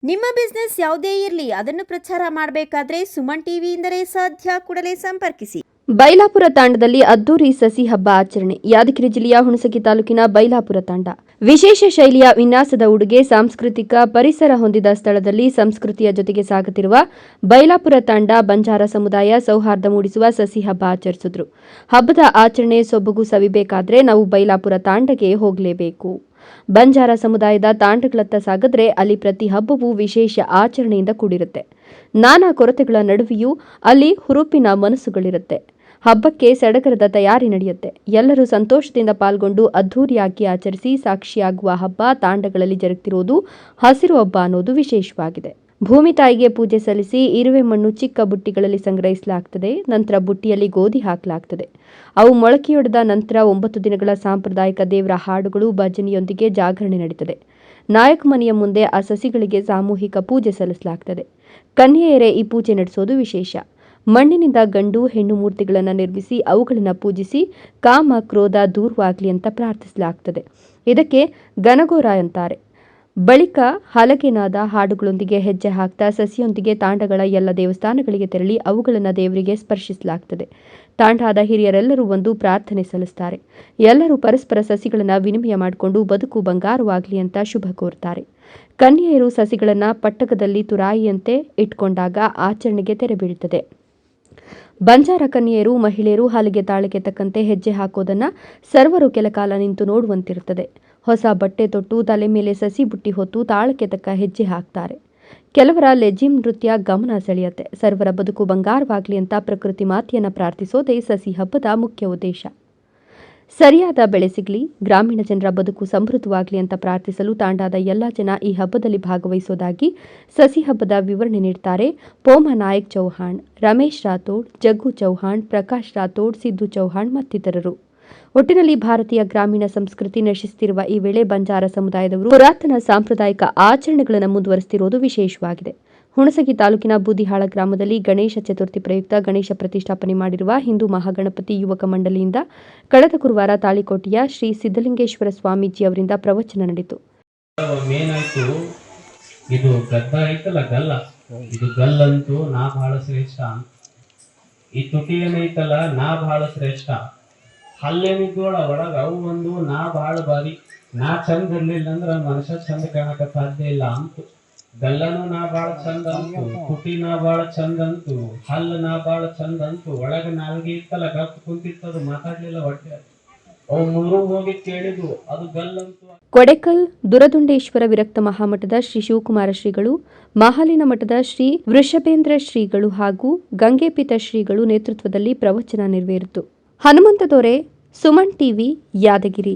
ನಿಮ್ಮ ಬಿಸ್ನೆಸ್ ಯಾವುದೇ ಇರಲಿ ಅದನ್ನು ಪ್ರಚಾರ ಮಾಡಬೇಕಾದ್ರೆ ಸುಮನ್ ಟಿವಿಯಿಂದಲೇ ಸಾಧ್ಯ. ಕೂಡಲೇ ಸಂಪರ್ಕಿಸಿ. ಬೈಲಾಪುರ ತಾಂಡದಲ್ಲಿ ಅದ್ದೂರಿ ಸಸಿ ಹಬ್ಬ ಆಚರಣೆ. ಯಾದಗಿರಿ ಜಿಲ್ಲೆಯ ಹುಣಸಗಿ ತಾಲೂಕಿನ ಬೈಲಾಪುರ ತಾಂಡ ವಿಶೇಷ ಶೈಲಿಯ ವಿನ್ಯಾಸದ ಉಡುಗೆ, ಸಾಂಸ್ಕೃತಿಕ ಪರಿಸರ ಹೊಂದಿದ ಸ್ಥಳದಲ್ಲಿ ಸಂಸ್ಕೃತಿಯ ಜೊತೆಗೆ ಸಾಗುತ್ತಿರುವ ಬೈಲಾಪುರ ತಾಂಡ ಬಂಜಾರ ಸಮುದಾಯ ಸೌಹಾರ್ದ ಮೂಡಿಸುವ ಸಸಿ ಹಬ್ಬ ಆಚರಿಸಿದ್ರು. ಹಬ್ಬದ ಆಚರಣೆ ಸೊಬಗು ಸವಿಬೇಕಾದ್ರೆ ನಾವು ಬೈಲಾಪುರ ತಾಂಡಗೆ ಹೋಗಲೇಬೇಕು. ಬಂಜಾರ ಸಮುದಾಯದ ತಾಂಡಗಳತ್ತ ಸಾಗಿದ್ರೆ ಅಲ್ಲಿ ಪ್ರತಿ ಹಬ್ಬವೂ ವಿಶೇಷ ಆಚರಣೆಯಿಂದ ಕೂಡಿರುತ್ತೆ. ನಾನಾ ಕೊರತೆಗಳ ನಡುವೆಯೂ ಅಲ್ಲಿ ಹುರುಪಿನ ಮನಸ್ಸುಗಳಿರುತ್ತೆ. ಹಬ್ಬಕ್ಕೆ ಸಡಗರದ ತಯಾರಿ ನಡೆಯುತ್ತೆ. ಎಲ್ಲರೂ ಸಂತೋಷದಿಂದ ಪಾಲ್ಗೊಂಡು ಅದ್ಧೂರಿಯಾಗಿ ಆಚರಿಸಿ ಸಾಕ್ಷಿಯಾಗುವ ಹಬ್ಬ ತಾಂಡಗಳಲ್ಲಿ ಜರುಗುತ್ತಿರುವುದು ಹಸಿರು ಹಬ್ಬ ಅನ್ನೋದು ವಿಶೇಷವಾಗಿದೆ. ಭೂಮಿ ತಾಯಿಗೆ ಪೂಜೆ ಸಲ್ಲಿಸಿ ಇರುವೆ ಮಣ್ಣು ಚಿಕ್ಕ ಬುಟ್ಟಿಗಳಲ್ಲಿ ಸಂಗ್ರಹಿಸಲಾಗುತ್ತದೆ. ನಂತರ ಬುಟ್ಟಿಯಲ್ಲಿ ಗೋಧಿ ಹಾಕಲಾಗುತ್ತದೆ. ಅವು ಮೊಳಕೆಯೊಡೆದ ನಂತರ 9 ದಿನಗಳ ಸಾಂಪ್ರದಾಯಿಕ ದೇವರ ಹಾಡುಗಳು ಭಜನೆಯೊಂದಿಗೆ ಜಾಗರಣೆ ನಡೆಯುತ್ತದೆ. ನಾಯಕ ಮನೆಯ ಮುಂದೆ ಆ ಸಸಿಗಳಿಗೆ ಸಾಮೂಹಿಕ ಪೂಜೆ ಸಲ್ಲಿಸಲಾಗುತ್ತದೆ. ಕನ್ಯೆಯರೇ ಈ ಪೂಜೆ ನಡೆಸೋದು ವಿಶೇಷ. ಮಣ್ಣಿನಿಂದ ಗಂಡು ಹೆಣ್ಣು ಮೂರ್ತಿಗಳನ್ನು ನಿರ್ಮಿಸಿ ಅವುಗಳನ್ನು ಪೂಜಿಸಿ ಕಾಮ ಕ್ರೋಧ ದೂರವಾಗಲಿ ಅಂತ ಪ್ರಾರ್ಥಿಸಲಾಗುತ್ತದೆ. ಇದಕ್ಕೆ ಗನಗೋರ ಅಂತಾರೆ. ಬಳಿಕ ಹಲಗೆನಾದ ಹಾಡುಗಳೊಂದಿಗೆ ಹೆಜ್ಜೆ ಹಾಕ್ತಾ ಸಸಿಯೊಂದಿಗೆ ತಾಂಡಗಳ ಎಲ್ಲ ದೇವಸ್ಥಾನಗಳಿಗೆ ತೆರಳಿ ಅವುಗಳನ್ನು ದೇವರಿಗೆ ಸ್ಪರ್ಶಿಸಲಾಗುತ್ತದೆ. ತಾಂಡಾದ ಹಿರಿಯರೆಲ್ಲರೂ ಒಂದು ಪ್ರಾರ್ಥನೆ ಸಲ್ಲಿಸುತ್ತಾರೆ. ಎಲ್ಲರೂ ಪರಸ್ಪರ ಸಸಿಗಳನ್ನು ವಿನಿಮಯ ಮಾಡಿಕೊಂಡು ಬದುಕು ಬಂಗಾರವಾಗಲಿ ಅಂತ ಶುಭ ಕೋರುತ್ತಾರೆ. ಕನ್ಯೆಯರು ಸಸಿಗಳನ್ನು ಪಟ್ಟಕದಲ್ಲಿ ತುರಾಯಿಯಂತೆ ಇಟ್ಕೊಂಡಾಗ ಆಚರಣೆಗೆ ತೆರೆ ಬೀಳುತ್ತದೆ. ಬಂಜಾರ ಕನ್ಯೆಯರು ಮಹಿಳೆಯರು ಹಲಗೆ ತಾಳಕ್ಕೆ ತಕ್ಕಂತೆ ಹೆಜ್ಜೆ ಹಾಕೋದನ್ನ ಸರ್ವರು ಕೆಲಕಾಲ ನಿಂತು ನೋಡುವಂತಿರುತ್ತದೆ. ಹೊಸ ಬಟ್ಟೆ ತೊಟ್ಟು ತಲೆ ಮೇಲೆ ಸಸಿ ಬುಟ್ಟಿ ಹೊತ್ತು ತಾಳಕ್ಕೆ ತಕ್ಕ ಹೆಜ್ಜೆ ಹಾಕ್ತಾರೆ. ಕೆಲವರ ಲೆಜಿಮ್ ನೃತ್ಯ ಗಮನ ಸೆಳೆಯುತ್ತೆ. ಸರ್ವರ ಬದುಕು ಬಂಗಾರವಾಗಲಿ ಅಂತ ಪ್ರಕೃತಿ ಮಾತೆಯನ್ನ ಪ್ರಾರ್ಥಿಸೋದೇ ಸಸಿ ಹಬ್ಬದ ಮುಖ್ಯ ಉದ್ದೇಶ. ಸರಿಯಾದ ಬೆಳೆ ಸಿಗಲಿ, ಗ್ರಾಮೀಣ ಜನರ ಬದುಕು ಸಮೃದ್ಧವಾಗಲಿ ಅಂತ ಪ್ರಾರ್ಥಿಸಲು ತಾಂಡಾದ ಎಲ್ಲ ಜನ ಈ ಹಬ್ಬದಲ್ಲಿ ಭಾಗವಹಿಸೋದಾಗಿ ಸಸಿ ಹಬ್ಬದ ವಿವರಣೆ ನೀಡುತ್ತಾರೆ ಪೋಮ ನಾಯಕ್ ಚೌಹಾಣ್, ರಮೇಶ್ ರಾಥೋಡ್, ಜಗ್ಗು ಚೌಹಾಣ್, ಪ್ರಕಾಶ್ ರಾಥೋಡ್, ಸಿದ್ದು ಚೌಹಾಣ್ ಮತ್ತಿತರರು. ಒಟ್ಟಿನಲ್ಲಿ ಭಾರತೀಯ ಗ್ರಾಮೀಣ ಸಂಸ್ಕೃತಿ ನಶಿಸುತ್ತಿರುವ ಈ ವೇಳೆ ಬಂಜಾರ ಸಮುದಾಯದವರು ಪುರಾತನ ಸಾಂಪ್ರದಾಯಿಕ ಆಚರಣೆಗಳನ್ನು ಮುಂದುವರೆಸುತ್ತಿರುವುದು ವಿಶೇಷವಾಗಿದೆ. ಹುಣಸಗಿ ತಾಲೂಕಿನ ಬೂದಿಹಾಳ ಗ್ರಾಮದಲ್ಲಿ ಗಣೇಶ ಚತುರ್ಥಿ ಪ್ರಯುಕ್ತ ಗಣೇಶ ಪ್ರತಿಷ್ಠಾಪನೆ ಮಾಡಿರುವ ಹಿಂದೂ ಮಹಾಗಣಪತಿ ಯುವಕ ಮಂಡಳಿಯಿಂದ ಕಳೆದ ಗುರುವಾರ ತಾಳಿಕೋಟೆಯ ಶ್ರೀ ಸಿದ್ದಲಿಂಗೇಶ್ವರ ಸ್ವಾಮೀಜಿ ಅವರಿಂದ ಪ್ರವಚನ ನಡೆಯಿತು. ಇದು ಗದ್ದ ಐತಲ್ಲ ಗಲ್ಲ, ಇದು ಗಲ್ಲಂತೂ ನಾ ಬಹಳ ಶ್ರೇಷ್ಠ. ಈ ತುಟಿ ಏನೈತಲ್ಲ ನಾ ಬಹಳ ಶ್ರೇಷ್ಠ. ಹಲ್ಲೇನಿದ್ದೋಳ ಒಳಗ ಅವು ಒಂದು ನಾ ಬಹಳ ಬಾರಿ. ನಾ ಚಂದ ಇರ್ಲಿಲ್ಲ ಅಂದ್ರ ಮನುಷ್ಯ ಚಂದ ಕಾಣಕ ಸಾಧ್ಯ ಇಲ್ಲ ಅಂತ. ಗಲ್ಲನು ನಾ ಬಾಳ ಚಂದ ಅಂತು, ತುಟಿ ನಾ ಬಾಳ ಚಂದ ಅಂತು, ಹಲ್ಲು ನಾ ಬಾಳ ಚಂದ ಅಂತು. ಒಳಗ ನಾಲ್ಗೆ ಇತ್ತಲ್ಲ ಗಪ್ ಕುಂತಿತ್ತದು ಮಾತಾಡ್ಲಿಲ್ಲ ಹೊಟ್ಟೆ. ಅವು ಮೂರು ಹೋಗಿ ಕೇಳಿದ್ವು ಅದು ಗಲ್ಲಂತು. ಕೊಡೆಕಲ್ ದುರದುಂಡೇಶ್ವರ ವಿರಕ್ತ ಮಹಾಮಠದ ಶ್ರೀ ಶಿವಕುಮಾರ ಶ್ರೀಗಳು, ಮಾಹಾಲಿನ ಮಠದ ಶ್ರೀ ವೃಷಭೇಂದ್ರ ಶ್ರೀಗಳು ಹಾಗೂ ಗಂಗೆಪೀತ ಶ್ರೀಗಳು ನೇತೃತ್ವದಲ್ಲಿ ಪ್ರವಚನ ನೆರವೇರಿತು. ಹನುಮಂತ ದೊರೆ, ಸುಮನ್ ಟಿವಿ, ಯಾದಗಿರಿ.